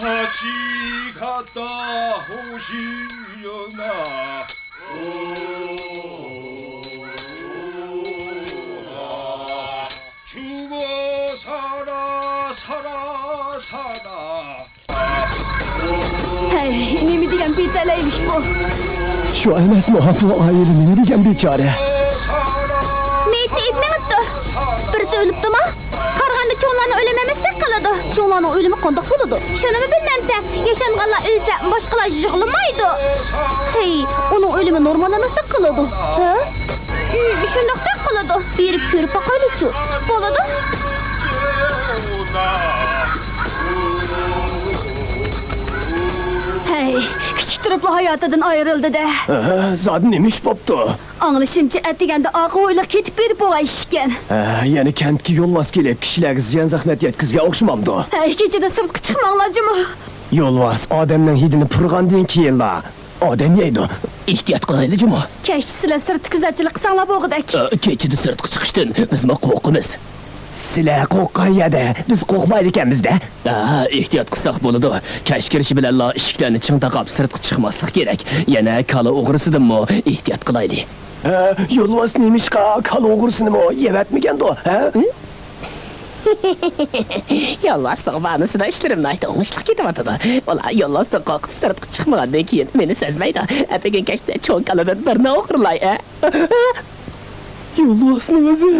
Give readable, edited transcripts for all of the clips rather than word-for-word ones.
같이 갔다 오시려나 죽어 살아 Hey, nemi degan betaleymiş bu. Şu emas mı bu ailenin ne degan bechora? Meyitni etmeyapti. Birisi o'libdimi? Qarg'anda cho'nglarni o'lamamaslik qiladi. Cho'nglarning o'limi qandoq bo'ladi? Shunimi bilmamsa, yashanganlar o'lsa, boshqalar yig'lamaydi. Hey, uning o'limi normal emasdek qiladi. Ha? Shundoqdek qiladi. Berib ko'rib boqaylik-chi. Bo'ladi? Hey, kichik turibli hayotidan ayrıldı da. Zaten nemiş boptu? Anglashimcha, atiganda oq o'yliq ketib berib bo'lishgan. Yani kentki yo'lmas kelib kishilarga ziyon zahmat yetkizgan o'xshamamdi. Hey, kechada sirtqa chiqmanglarjimi? Yo'lmas odamning hidini purgandan keyinla odam yeydi. Ehtiyot qilaylikmi? Kechda sizlar sirt kuzatchilik qilsanglar bo'g'idak. Kechida sirtqa chiqishdan biz qo'rqamiz. Sizlar qo'rqqan yerda biz qo'rqmaydi ekanmiz-da. Ehtiyot qilsak bo'ladi. Kash kirishi bilan eshiklarni ching taqab sirtqa chiqmaslik kerak. Yana kala o'g'risidanmi ehtiyot qilaylik. Yo'lmas nemishqa kala o'g'risinimi yevatmagandi, ha? Yo'llasning vanasida ishlarimni ayta o'ngishlik ketyapti. Ular yo'llasdan qo'rqib sirtqa chiqmagandan keyin meni sezmaydi. Apigan kashda cho'ng kaladan birni o'g'irlay. Yo'lmasning o'zi.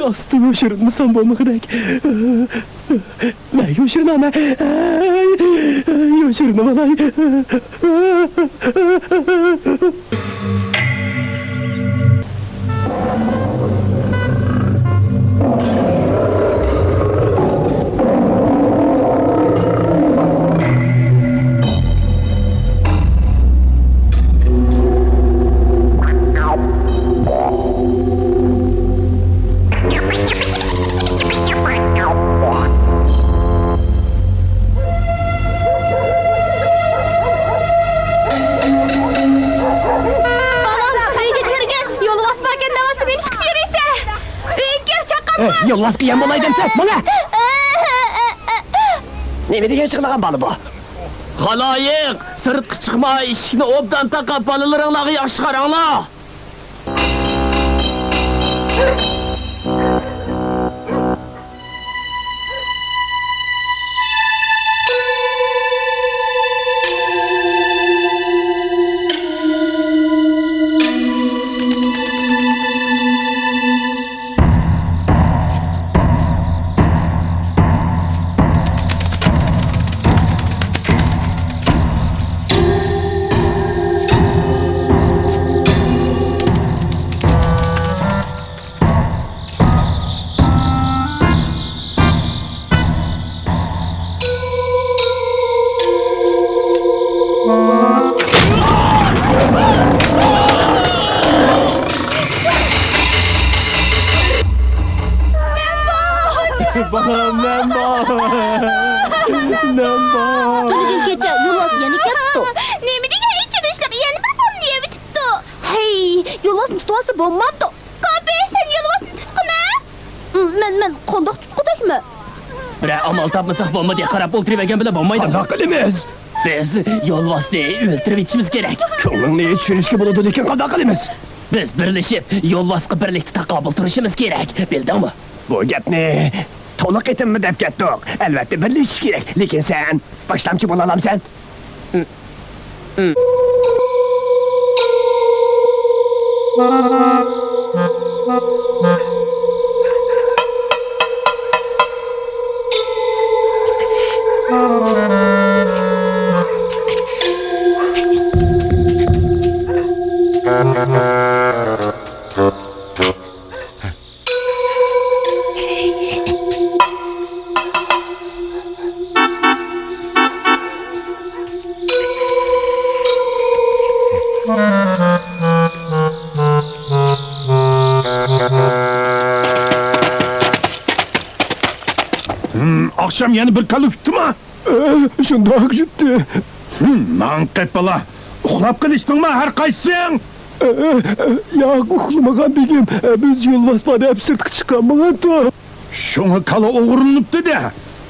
Aslında yo'shirinmasam bo'lmaydi. Men yo'shirinaman. Yo'shirinaman. Yo'lmas qilgan bo'lay demsa, mana. Nima degan chiqlagan bola bu? Xaloyiq, sirtqa chiqma, eshikni obdan taqab bolalaringlarga yaxshi qaranglar. Bugün kecha Yo'lmas yana ketdi. Nima degan ichida ishlab yana bir bolni yeb tutdi. Hey, Yo'lmasni tutwasa bo'lmabdi. Qapi, sen Yo'lmasni tutqina. Men qandoq tutqudakmi? Bir amal topmasak bo'lmaydi, qarab o'ltirib bilan bo'lmaydi. Qandoq qilamiz? Biz yo'lvasni o'ltirib ichimiz kerak. Ko'nglingni tushunishga bo'ladi, lekin qandoq qilamiz? Biz birlashib yo'lvasga birlikda taqobil turishimiz kerak. Bildingmi? Bu gapni to'liq etimmi deb ketdik. Albatta birlashish kerak, lekin sen boshlamchi bo'la olamsan. Akşam yeni bir kalıp tuttu mu? Şundoq jutdi. Manqib bala. Uxlab qilishdingmi har qaysing? Yo'q, uxlamagan begim. Biz yo'lbos badab sirtqa chiqqanmiz-da. Şoňa kala oğurlanıptı-da.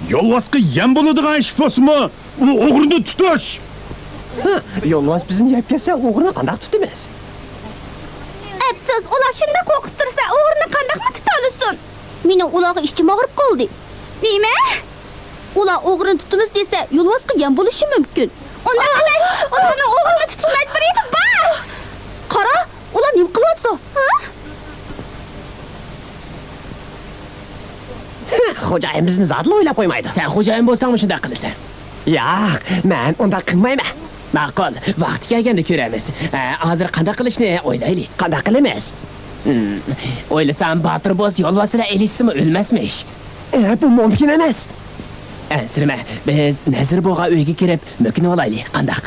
Yolvasqa yem boladigan iş bolsunmi? U oğrunu tutish. Yo'lbos bizni yeb kelsa, o'g'rini qanday tutamiz? Afsus, ular shunda qo'rqib tursa, o'g'rini qandaqmi tutalisin? Mening ularga ishchim og'rib qoldi. Nima? Ular o'g'rini tutamiz desa, yo'lbosga yem bo'lishi mumkin. Unda emas, ularni o'g'rini tutish majburiyati bor. Qara, ular nima qilyapti? Ha? Xo'jayin bizni zotli o'ylab qo'ymaydi. Sen xo'jayin bo'lsang shunday qilasan. Yo'q, men unda qilmayman. Ma'qul, vaqti kelganda ko'ramiz. Hozir qanday qilishni o'ylaylik. Qanday qilamiz? O'ylasam, Botir bo'z yo'lbosida elishsimi, o'lmasmish. Bu mumkin emas. Ansirma, biz Nazir bo'g'a uyga kirib, mo'kinib olaylik. Qandaq?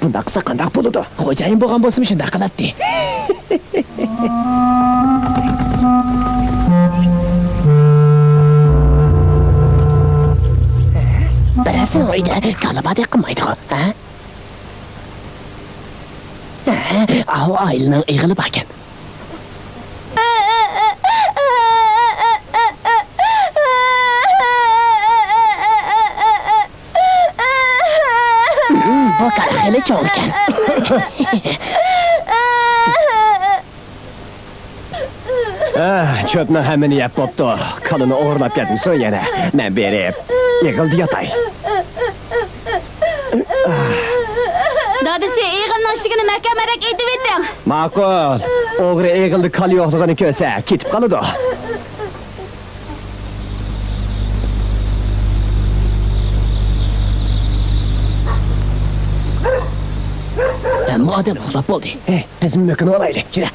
Bunda qilsa qanday bo'ladi? Xo'jayin bo'lgan bo'lsa shunday qiladi. Birasini uyda kalabadek qilmaydi, ha? Ahu aylining eg'ilib ekan. Bu hali cho'g' ekan. Cho'pni hammani yeb bo'pti. Qalini o'g'irlab ketmisan yana. Men berib, yig'ildi yotay. Dadisi eg'ilning ishigini mahkamarak aytib eting. Ma'qul. O'g'ri eg'ildi qal yo'qligini ko'rsa, ketib qoladi. Hamma odam uxlab bo'ldi. Biz mo'kinib olaylik. Jira.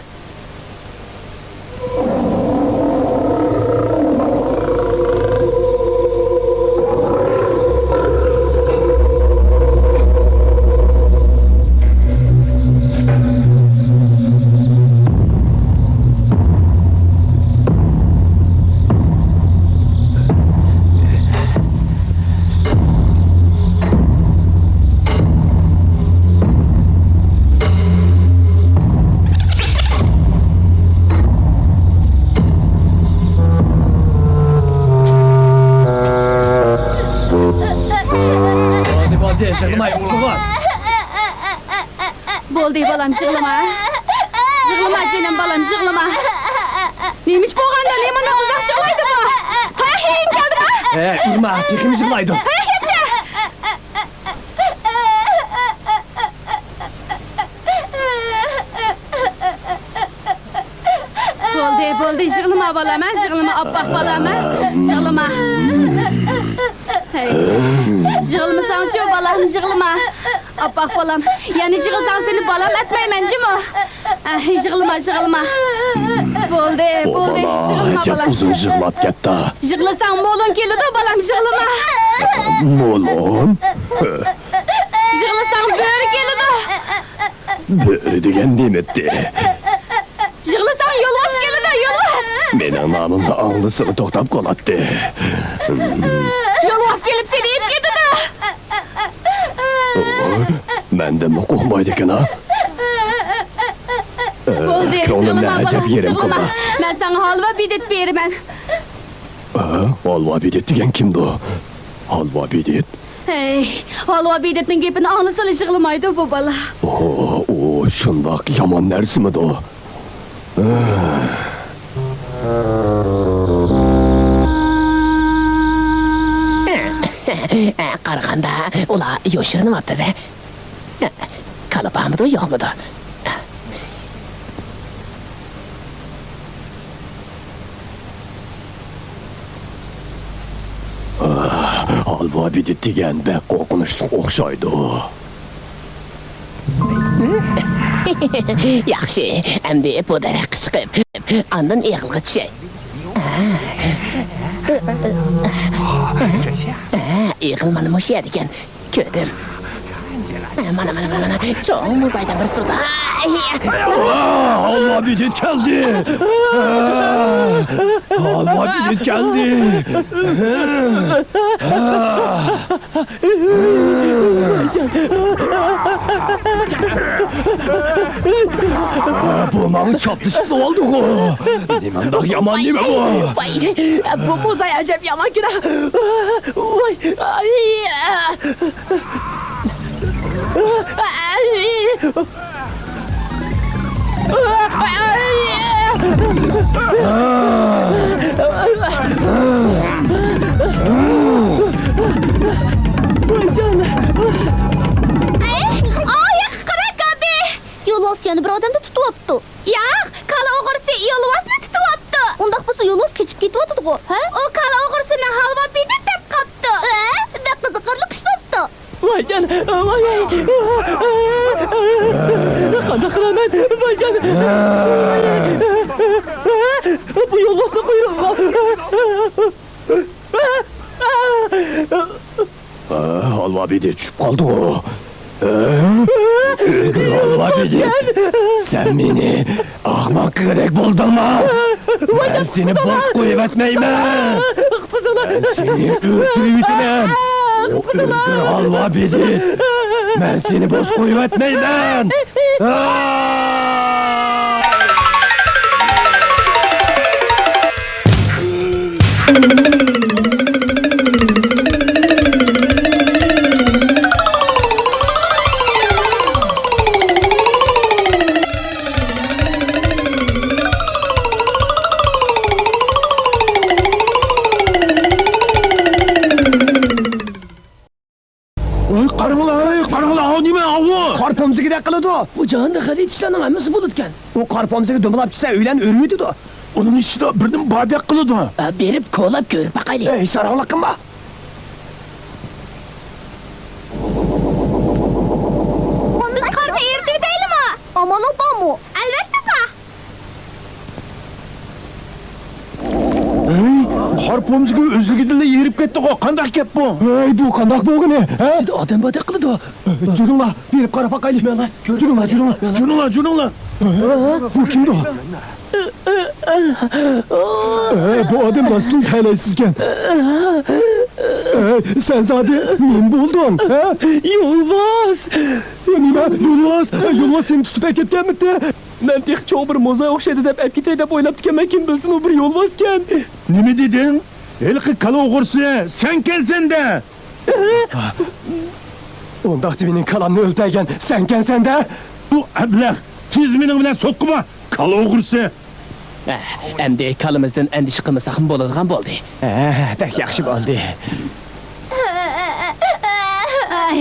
Bo'ldi balam, yig'lama. Yig'lama jinim balam, yig'lama. Neymiş bo'lganda, nima uzoq yig'laydi bu? Qayoqqa keldimi? Urma, teximiz yig'laydi. Bo'ldi, yig'lama balam, yig'lama, oppoq balam, yig'lama. Yig'lamasan-chi balam, yig'lama. Oppoq balam, yana yig'ilsang seni balam etmayman, jimi? Yig'lama. Bo'ldi, yig'lama balam. Uzun yig'lab ketdi. Yig'lasang mo'lon keladi balam, yig'lama. Mo'lon? Yig'lasang bo'ri keladi. Bo'ri degan nimetdi. Yig'lasang yo'lbos keladi, yo'lbos. Mening nomimda anglisini to'xtab qoladi. Yo'lbos kelib seni yeb ketadi. Menda qo'rqmaydi ekan, ha? Bo'ldi, ko'nglimni ajab yerim qildi. Men senga holva bidet beraman. Holva bidet degan kimdi? Holva bidet? Holva bidetning gapini anglasa yig'lamaydi bu bola. O shundoq yomon narsamidi u? Qaraganda ular yoshirinibdi-da. Kalabamidi, yo'qmidi? Holva bidet degan bek qo'rqinchli o'xshaydi. Yaxshi, endi bu daraxtga chiqib, ondan eg'ilga tushay. Eg'ilmani mo'shyar ekan, ko'rdim. Mana. Çoğun muzayda bir sırada. Allah bidet geldi. Allah bidet geldi. Bu manı çaplısı da oldu o. Nimandak yaman değil mi bu? Vay, bu muzay acayip yaman günah. Vay, ay. Yo'lvos yana bir odamni tutyapti. Yo'q, kala o'g'risi yo'lvosni tutyapti. Undaq bo'lsa yo'lvos kechib ketyapti-ku, ha? U kala o'g'risini halvo pidib deb qopti. Da qiziqarli qishlatdi. Vay can, vay. Qanday qilaman? Vay can. Bu yo'lvosni quyrug'i. Halva bidet tushib qoldi o. Allah bidet. Sen beni ahmak gerek buldurma. Ben seni boş koyup etmeyim. Ben seni öldürüyordum. Öldür halva bidet. Ben seni boş koyup etmeyim. Qaranglar, nima avu? Qor pomsiga qiladi. Bu jahonda xarid ishlarning hammasi bo'ladigan. O qor pomsiga dumlab tushsa uylan o'riydi. Onun içinde birden badek kılıdı. Berib ko'lab ko'rib baqaylik. Ey saranglik qilma. Biz qarga erdik deylimi? Amalıq bormi? Albatta bor. Qor pomsiga o'zligidilla yerib ketdi. Qanday gap bu? Ey bu qanday bo'lgani? Ha? Odam badaq qiladi. Juringlar, berib qarab baqaylik. Juringlar. Bu kimdi o? Bu adam nasıl talaysızken? Sen zaten men buldun. Yo'lvos. Yolvos seni tutup ketganmidi? Men tek cho'g' bir mo'za o'xshaydi deb olib ketay deb o'ylab ekanman, kim bilsin u bir yo'lvoskan. Nima dedin? Elqi kala o'g'risi sen kelsen-da. Ondaqti mening kalamni o'ltagan sen kelsen-da. Bu ablah tez mening bilan sotqima. Kala o'g'risi. Endi kalimizdan endish qilmasak ham bo'ladigan bo'ldi. Pek yaxshi bo'ldi.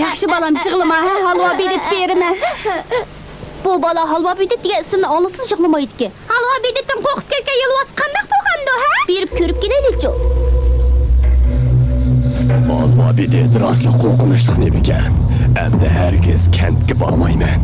Yaxshi balam yig'lama, halvo bedib beraman. Bu bola halvo bedib degan ismni olsiz yig'lamaydi-ki. Halvo bedibdan qo'rqib ketgan yo'lvos qanday bo'lgandi, ha? Berib ko'rib kelaylik-chi. Alva bidet rastla qo'rqinchli ekan. Endi herkes kentga bormayman.